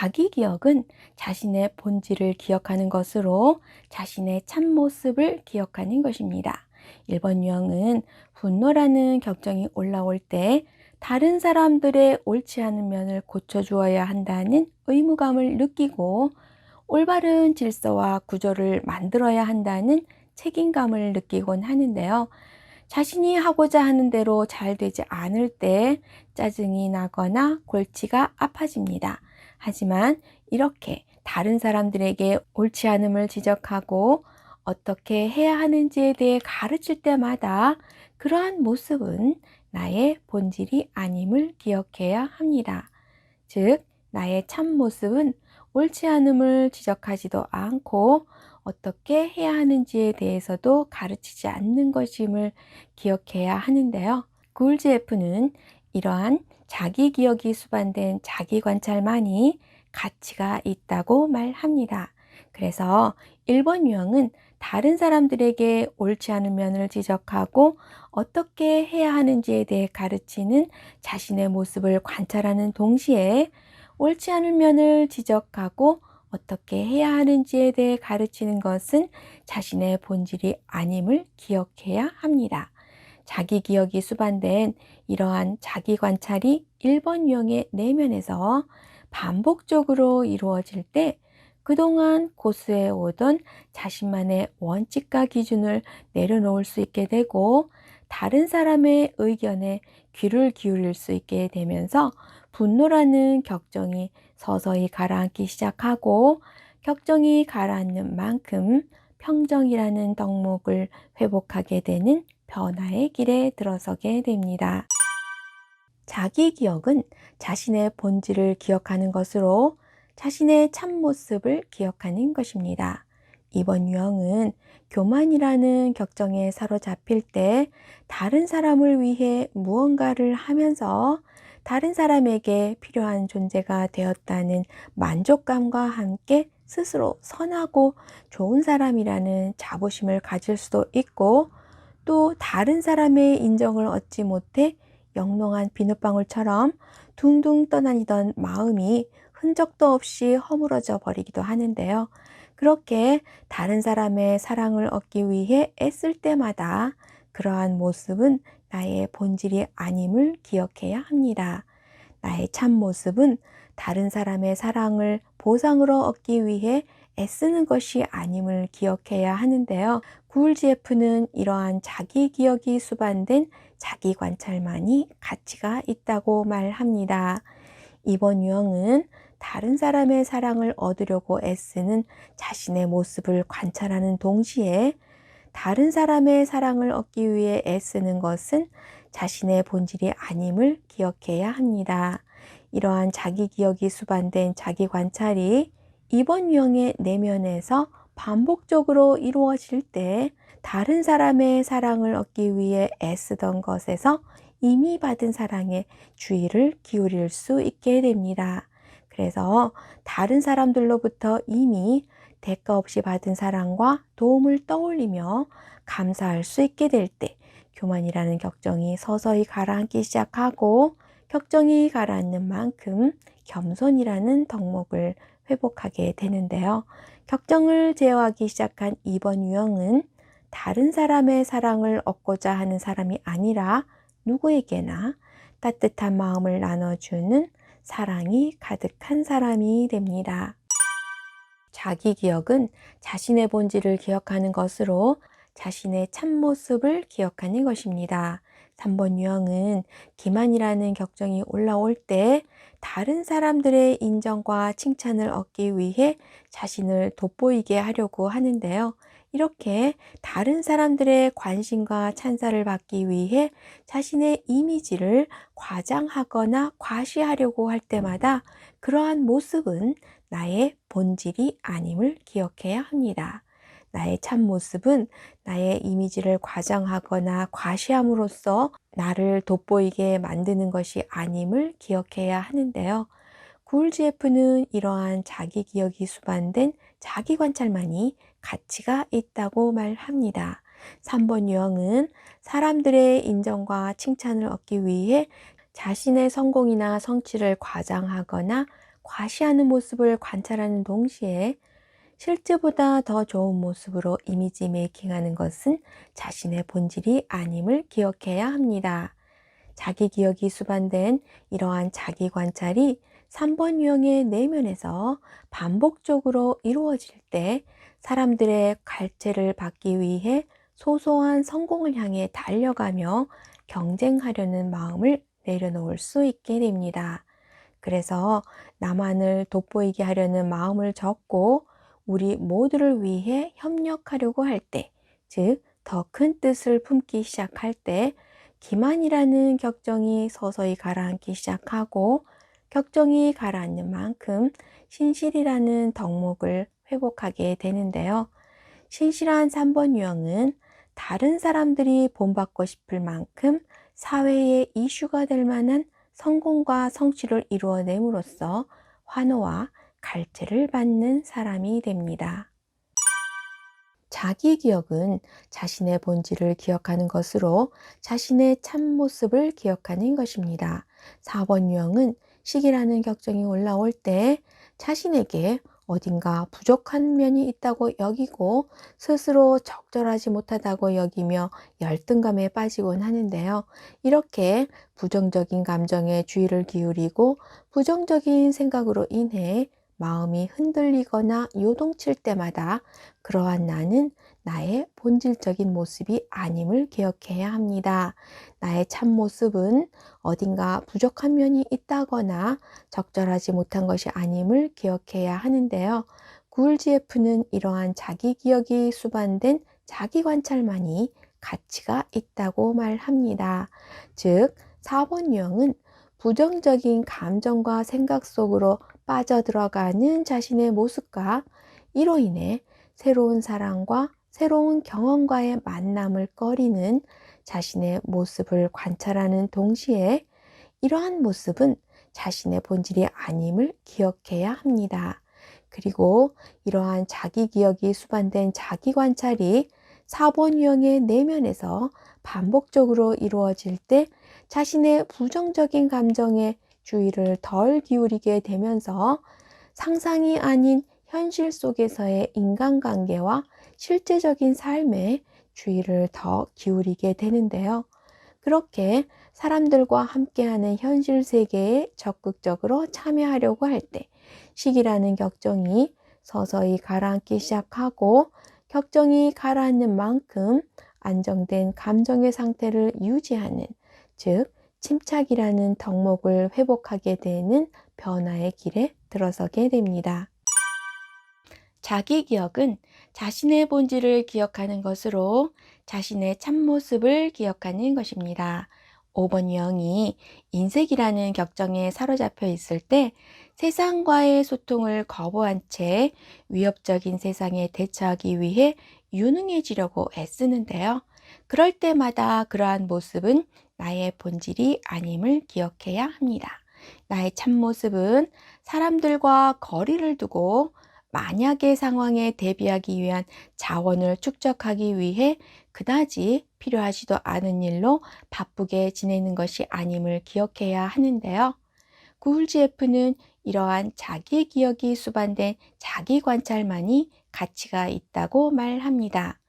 자기 기억은 자신의 본질을 기억하는 것으로 자신의 참모습을 기억하는 것입니다. 1번 유형은 분노라는 격정이 올라올 때 다른 사람들의 옳지 않은 면을 고쳐주어야 한다는 의무감을 느끼고 올바른 질서와 구조를 만들어야 한다는 책임감을 느끼곤 하는데요. 자신이 하고자 하는 대로 잘 되지 않을 때 짜증이 나거나 골치가 아파집니다. 하지만 이렇게 다른 사람들에게 옳지 않음을 지적하고 어떻게 해야 하는지에 대해 가르칠 때마다 그러한 모습은 나의 본질이 아님을 기억해야 합니다. 즉, 나의 참 모습은 옳지 않음을 지적하지도 않고 어떻게 해야 하는지에 대해서도 가르치지 않는 것임을 기억해야 하는데요. 굴지에프는 이러한 자기 기억이 수반된 자기 관찰만이 가치가 있다고 말합니다. 그래서 1번 유형은 다른 사람들에게 옳지 않은 면을 지적하고 어떻게 해야 하는지에 대해 가르치는 자신의 모습을 관찰하는 동시에 옳지 않은 면을 지적하고 어떻게 해야 하는지에 대해 가르치는 것은 자신의 본질이 아님을 기억해야 합니다. 자기 기억이 수반된 이러한 자기 관찰이 1번 유형의 내면에서 반복적으로 이루어질 때 그동안 고수해 오던 자신만의 원칙과 기준을 내려놓을 수 있게 되고 다른 사람의 의견에 귀를 기울일 수 있게 되면서 분노라는 격정이 서서히 가라앉기 시작하고 격정이 가라앉는 만큼 평정이라는 덕목을 회복하게 되는 변화의 길에 들어서게 됩니다. 자기 기억은 자신의 본질을 기억하는 것으로 자신의 참모습을 기억하는 것입니다. 이번 유형은 교만이라는 격정에 사로잡힐 때 다른 사람을 위해 무언가를 하면서 다른 사람에게 필요한 존재가 되었다는 만족감과 함께 스스로 선하고 좋은 사람이라는 자부심을 가질 수도 있고 또 다른 사람의 인정을 얻지 못해 영롱한 비눗방울처럼 둥둥 떠다니던 마음이 흔적도 없이 허물어져 버리기도 하는데요. 그렇게 다른 사람의 사랑을 얻기 위해 애쓸 때마다 그러한 모습은 나의 본질이 아님을 기억해야 합니다. 나의 참 모습은 다른 사람의 사랑을 보상으로 얻기 위해 애쓰는 것이 아님을 기억해야 하는데요. 구울지에프는 이러한 자기 기억이 수반된 자기 관찰만이 가치가 있다고 말합니다. 이번 유형은 다른 사람의 사랑을 얻으려고 애쓰는 자신의 모습을 관찰하는 동시에 다른 사람의 사랑을 얻기 위해 애쓰는 것은 자신의 본질이 아님을 기억해야 합니다. 이러한 자기 기억이 수반된 자기 관찰이 이번 유형의 내면에서 반복적으로 이루어질 때 다른 사람의 사랑을 얻기 위해 애쓰던 것에서 이미 받은 사랑에 주의를 기울일 수 있게 됩니다. 그래서 다른 사람들로부터 이미 대가 없이 받은 사랑과 도움을 떠올리며 감사할 수 있게 될 때 교만이라는 격정이 서서히 가라앉기 시작하고 격정이 가라앉는 만큼 겸손이라는 덕목을 회복하게 되는데요. 격정을 제어하기 시작한 2번 유형은 다른 사람의 사랑을 얻고자 하는 사람이 아니라 누구에게나 따뜻한 마음을 나눠주는 사랑이 가득한 사람이 됩니다. 자기 기억은 자신의 본질을 기억하는 것으로 자신의 참모습을 기억하는 것입니다. 3번 유형은 기만이라는 격정이 올라올 때 다른 사람들의 인정과 칭찬을 얻기 위해 자신을 돋보이게 하려고 하는데요. 이렇게 다른 사람들의 관심과 찬사를 받기 위해 자신의 이미지를 과장하거나 과시하려고 할 때마다 그러한 모습은 나의 본질이 아님을 기억해야 합니다. 나의 참 모습은 나의 이미지를 과장하거나 과시함으로써 나를 돋보이게 만드는 것이 아님을 기억해야 하는데요. 구울지에프는 이러한 자기 기억이 수반된 자기 관찰만이 가치가 있다고 말합니다. 3번 유형은 사람들의 인정과 칭찬을 얻기 위해 자신의 성공이나 성취를 과장하거나 과시하는 모습을 관찰하는 동시에 실제보다 더 좋은 모습으로 이미지 메이킹하는 것은 자신의 본질이 아님을 기억해야 합니다. 자기 기억이 수반된 이러한 자기 관찰이 3번 유형의 내면에서 반복적으로 이루어질 때 사람들의 갈채를 받기 위해 소소한 성공을 향해 달려가며 경쟁하려는 마음을 내려놓을 수 있게 됩니다. 그래서 나만을 돋보이게 하려는 마음을 접고 우리 모두를 위해 협력하려고 할 때, 즉, 더 큰 뜻을 품기 시작할 때, 기만이라는 격정이 서서히 가라앉기 시작하고, 격정이 가라앉는 만큼 신실이라는 덕목을 회복하게 되는데요. 신실한 3번 유형은 다른 사람들이 본받고 싶을 만큼 사회의 이슈가 될 만한 성공과 성취를 이루어냄으로써 환호와 갈채를 받는 사람이 됩니다. 자기 기억은 자신의 본질을 기억하는 것으로 자신의 참모습을 기억하는 것입니다. 4번 유형은 시기라는 격정이 올라올 때 자신에게 어딘가 부족한 면이 있다고 여기고 스스로 적절하지 못하다고 여기며 열등감에 빠지곤 하는데요. 이렇게 부정적인 감정에 주의를 기울이고 부정적인 생각으로 인해 마음이 흔들리거나 요동칠 때마다 그러한 나는 나의 본질적인 모습이 아님을 기억해야 합니다. 나의 참모습은 어딘가 부족한 면이 있다거나 적절하지 못한 것이 아님을 기억해야 하는데요. 구울지에프는 이러한 자기 기억이 수반된 자기 관찰만이 가치가 있다고 말합니다. 즉, 4번 유형은 부정적인 감정과 생각 속으로 빠져들어가는 자신의 모습과 이로 인해 새로운 사람과 새로운 경험과의 만남을 꺼리는 자신의 모습을 관찰하는 동시에 이러한 모습은 자신의 본질이 아님을 기억해야 합니다. 그리고 이러한 자기 기억이 수반된 자기 관찰이 4번 유형의 내면에서 반복적으로 이루어질 때 자신의 부정적인 감정에 주의를 덜 기울이게 되면서 상상이 아닌 현실 속에서의 인간관계와 실제적인 삶에 주의를 더 기울이게 되는데요. 그렇게 사람들과 함께하는 현실 세계에 적극적으로 참여하려고 할 때 시기라는 격정이 서서히 가라앉기 시작하고 격정이 가라앉는 만큼 안정된 감정의 상태를 유지하는, 즉 침착이라는 덕목을 회복하게 되는 변화의 길에 들어서게 됩니다. 자기 기억은 자신의 본질을 기억하는 것으로 자신의 참모습을 기억하는 것입니다. 5번 유형이 인색이라는 격정에 사로잡혀 있을 때 세상과의 소통을 거부한 채 위협적인 세상에 대처하기 위해 유능해지려고 애쓰는데요. 그럴 때마다 그러한 모습은 나의 본질이 아님을 기억해야 합니다. 나의 참모습은 사람들과 거리를 두고 만약의 상황에 대비하기 위한 자원을 축적하기 위해 그다지 필요하지도 않은 일로 바쁘게 지내는 것이 아님을 기억해야 하는데요. 구울지에프는 이러한 자기 기억이 수반된 자기 관찰만이 가치가 있다고 말합니다.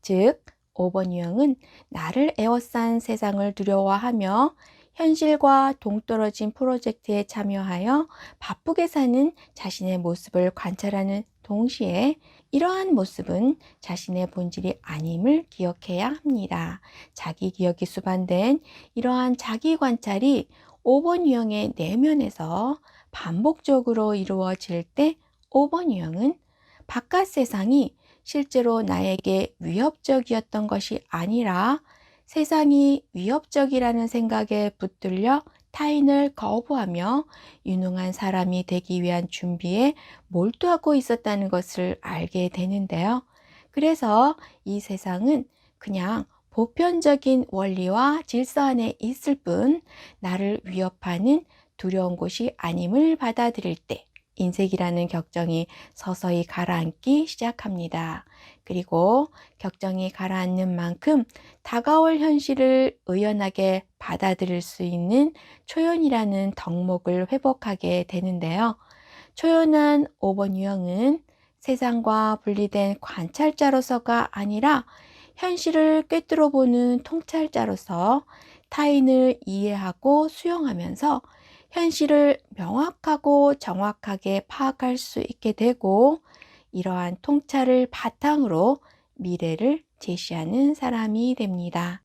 즉, 5번 유형은 나를 에워싼 세상을 두려워하며 현실과 동떨어진 프로젝트에 참여하여 바쁘게 사는 자신의 모습을 관찰하는 동시에 이러한 모습은 자신의 본질이 아님을 기억해야 합니다. 자기 기억이 수반된 이러한 자기 관찰이 5번 유형의 내면에서 반복적으로 이루어질 때 5번 유형은 바깥 세상이 실제로 나에게 위협적이었던 것이 아니라 세상이 위협적이라는 생각에 붙들려 타인을 거부하며 유능한 사람이 되기 위한 준비에 몰두하고 있었다는 것을 알게 되는데요. 그래서 이 세상은 그냥 보편적인 원리와 질서 안에 있을 뿐 나를 위협하는 두려운 곳이 아님을 받아들일 때 인색이라는 격정이 서서히 가라앉기 시작합니다. 그리고 격정이 가라앉는 만큼 다가올 현실을 의연하게 받아들일 수 있는 초연이라는 덕목을 회복하게 되는데요. 초연한 5번 유형은 세상과 분리된 관찰자로서가 아니라 현실을 꿰뚫어 보는 통찰자로서 타인을 이해하고 수용하면서 현실을 명확하고 정확하게 파악할 수 있게 되고, 이러한 통찰을 바탕으로 미래를 제시하는 사람이 됩니다.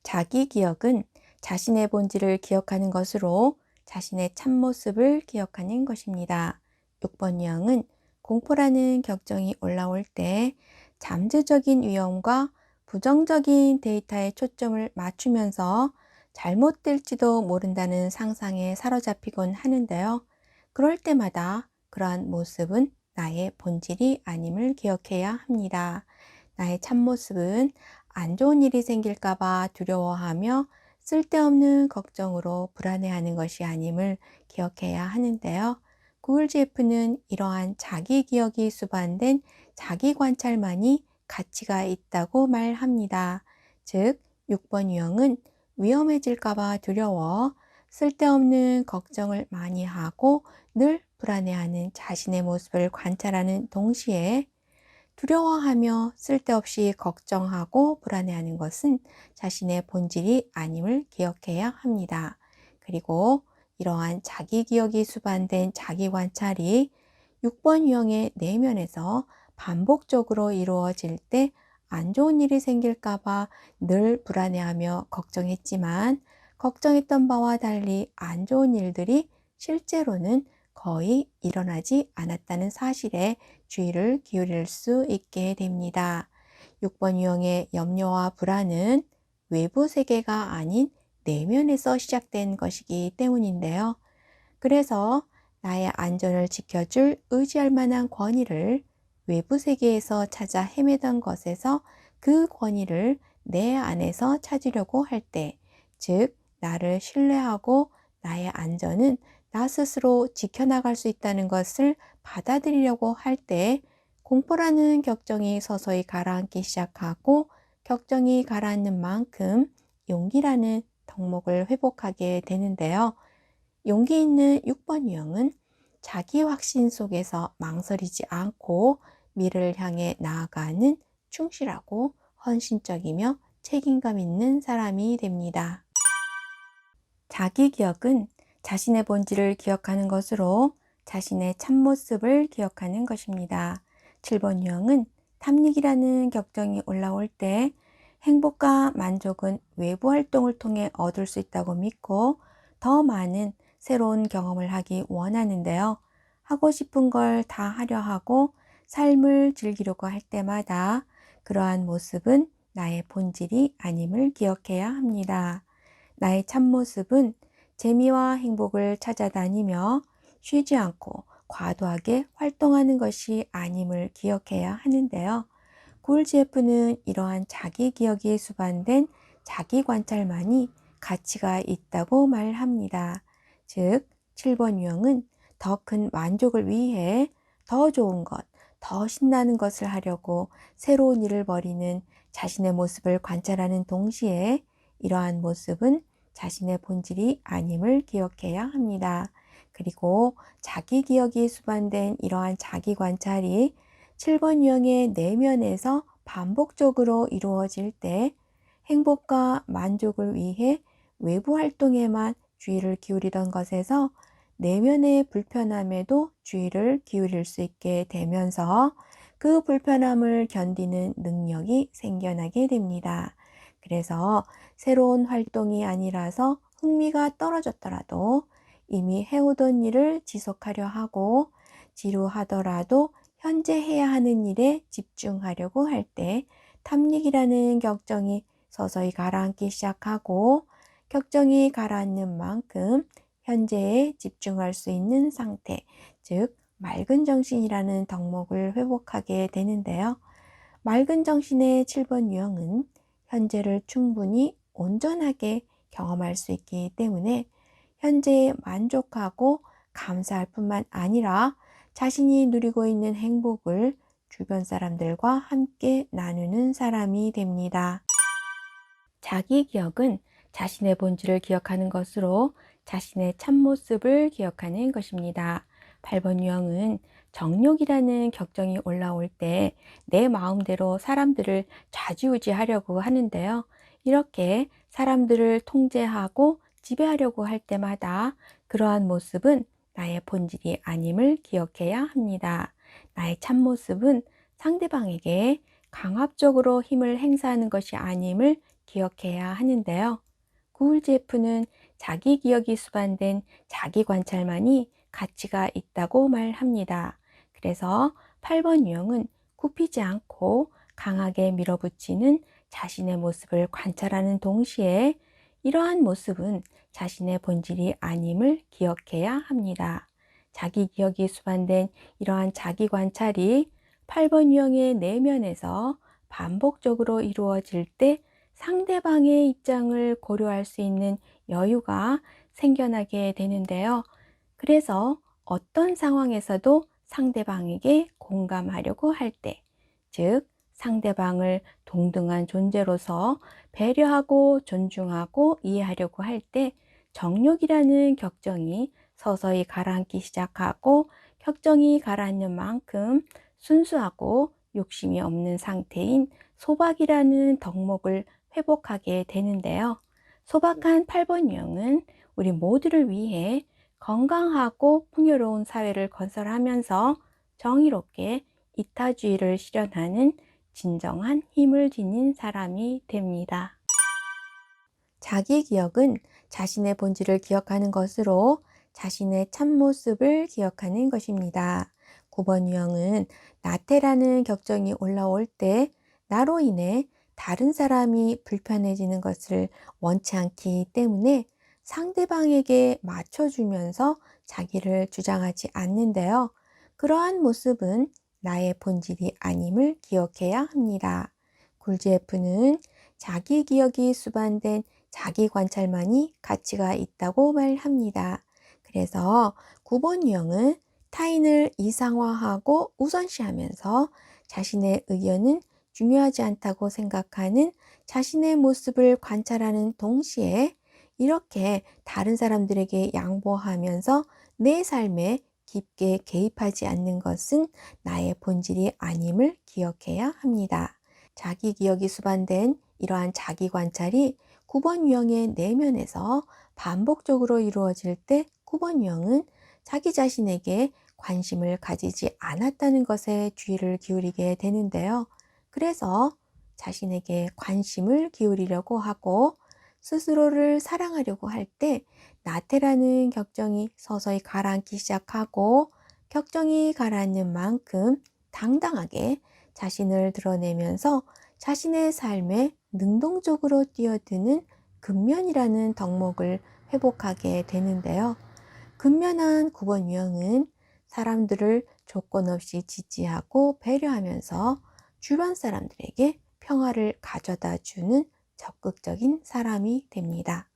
자기 기억은 자신의 본질을 기억하는 것으로 자신의 참모습을 기억하는 것입니다. 6번 유형은 공포라는 격정이 올라올 때 잠재적인 위험과 부정적인 데이터에 초점을 맞추면서 잘못될지도 모른다는 상상에 사로잡히곤 하는데요. 그럴 때마다 그러한 모습은 나의 본질이 아님을 기억해야 합니다. 나의 참모습은 안 좋은 일이 생길까봐 두려워하며 쓸데없는 걱정으로 불안해하는 것이 아님을 기억해야 하는데요. 구글지F는 이러한 자기 기억이 수반된 자기 관찰만이 가치가 있다고 말합니다. 즉, 6번 유형은 위험해질까봐 두려워 쓸데없는 걱정을 많이 하고 늘 불안해하는 자신의 모습을 관찰하는 동시에, 두려워하며 쓸데없이 걱정하고 불안해하는 것은 자신의 본질이 아님을 기억해야 합니다. 그리고 이러한 자기 기억이 수반된 자기 관찰이 6번 유형의 내면에서 반복적으로 이루어질 때 안 좋은 일이 생길까봐 늘 불안해하며 걱정했지만, 걱정했던 바와 달리 안 좋은 일들이 실제로는 거의 일어나지 않았다는 사실에 주의를 기울일 수 있게 됩니다. 6번 유형의 염려와 불안은 외부 세계가 아닌 내면에서 시작된 것이기 때문인데요. 그래서 나의 안전을 지켜줄 의지할 만한 권위를 외부 세계에서 찾아 헤매던 것에서 그 권위를 내 안에서 찾으려고 할 때, 즉 나를 신뢰하고 나의 안전은 나 스스로 지켜나갈 수 있다는 것을 받아들이려고 할 때, 공포라는 격정이 서서히 가라앉기 시작하고, 격정이 가라앉는 만큼 용기라는 덕목을 회복하게 되는데요. 용기 있는 6번 유형은 자기 확신 속에서 망설이지 않고 미래를 향해 나아가는 충실하고 헌신적이며 책임감 있는 사람이 됩니다. 자기 기억은 자신의 본질을 기억하는 것으로 자신의 참모습을 기억하는 것입니다. 7번 유형은 탐닉이라는 격정이 올라올 때 행복과 만족은 외부 활동을 통해 얻을 수 있다고 믿고 더 많은 새로운 경험을 하기 원하는데요. 하고 싶은 걸 다 하려 하고 삶을 즐기려고 할 때마다 그러한 모습은 나의 본질이 아님을 기억해야 합니다. 나의 참모습은 재미와 행복을 찾아다니며 쉬지 않고 과도하게 활동하는 것이 아님을 기억해야 하는데요. 구글지F는 이러한 자기 기억이 수반된 자기 관찰만이 가치가 있다고 말합니다. 즉, 7번 유형은 더 큰 만족을 위해 더 좋은 것, 더 신나는 것을 하려고 새로운 일을 벌이는 자신의 모습을 관찰하는 동시에, 이러한 모습은 자신의 본질이 아님을 기억해야 합니다. 그리고 자기 기억이 수반된 이러한 자기 관찰이 7번 유형의 내면에서 반복적으로 이루어질 때 행복과 만족을 위해 외부 활동에만 주의를 기울이던 것에서 내면의 불편함에도 주의를 기울일 수 있게 되면서 그 불편함을 견디는 능력이 생겨나게 됩니다. 그래서 새로운 활동이 아니라서 흥미가 떨어졌더라도 이미 해오던 일을 지속하려 하고, 지루하더라도 현재 해야 하는 일에 집중하려고 할 때 탐닉이라는 격정이 서서히 가라앉기 시작하고, 격정이 가라앉는 만큼 현재에 집중할 수 있는 상태, 즉 맑은 정신이라는 덕목을 회복하게 되는데요. 맑은 정신의 7번 유형은 현재를 충분히 온전하게 경험할 수 있기 때문에 현재에 만족하고 감사할 뿐만 아니라 자신이 누리고 있는 행복을 주변 사람들과 함께 나누는 사람이 됩니다. 자기 기억은 자신의 본질을 기억하는 것으로 자신의 참모습을 기억하는 것입니다. 8번 유형은 정욕이라는 격정이 올라올 때 내 마음대로 사람들을 좌지우지하려고 하는데요. 이렇게 사람들을 통제하고 지배하려고 할 때마다 그러한 모습은 나의 본질이 아님을 기억해야 합니다. 나의 참모습은 상대방에게 강압적으로 힘을 행사하는 것이 아님을 기억해야 하는데요. 구울제프는 자기 기억이 수반된 자기 관찰만이 가치가 있다고 말합니다. 그래서 8번 유형은 굽히지 않고 강하게 밀어붙이는 자신의 모습을 관찰하는 동시에 이러한 모습은 자신의 본질이 아님을 기억해야 합니다. 자기 기억이 수반된 이러한 자기 관찰이 8번 유형의 내면에서 반복적으로 이루어질 때 상대방의 입장을 고려할 수 있는 여유가 생겨나게 되는데요. 그래서 어떤 상황에서도 상대방에게 공감하려고 할 때, 즉, 상대방을 동등한 존재로서 배려하고 존중하고 이해하려고 할 때 정욕이라는 격정이 서서히 가라앉기 시작하고 격정이 가라앉는 만큼 순수하고 욕심이 없는 상태인 소박이라는 덕목을 회복하게 되는데요. 소박한 8번 유형은 우리 모두를 위해 건강하고 풍요로운 사회를 건설하면서 정의롭게 이타주의를 실현하는 진정한 힘을 지닌 사람이 됩니다. 자기 기억은 자신의 본질을 기억하는 것으로 자신의 참모습을 기억하는 것입니다. 9번 유형은 나태라는 격정이 올라올 때 나로 인해 다른 사람이 불편해지는 것을 원치 않기 때문에 상대방에게 맞춰주면서 자기를 주장하지 않는데요. 그러한 모습은 나의 본질이 아님을 기억해야 합니다. 굴지에프는 자기 기억이 수반된 자기 관찰만이 가치가 있다고 말합니다. 그래서 9번 유형은 타인을 이상화하고 우선시하면서 자신의 의견은 중요하지 않다고 생각하는 자신의 모습을 관찰하는 동시에 이렇게 다른 사람들에게 양보하면서 내 삶에 깊게 개입하지 않는 것은 나의 본질이 아님을 기억해야 합니다. 자기 기억이 수반된 이러한 자기 관찰이 9번 유형의 내면에서 반복적으로 이루어질 때 9번 유형은 자기 자신에게 관심을 가지지 않았다는 것에 주의를 기울이게 되는데요. 그래서 자신에게 관심을 기울이려고 하고 스스로를 사랑하려고 할 때 나태라는 격정이 서서히 가라앉기 시작하고 격정이 가라앉는 만큼 당당하게 자신을 드러내면서 자신의 삶에 능동적으로 뛰어드는 근면이라는 덕목을 회복하게 되는데요. 근면한 9번 유형은 사람들을 조건 없이 지지하고 배려하면서 주변 사람들에게 평화를 가져다 주는 적극적인 사람이 됩니다.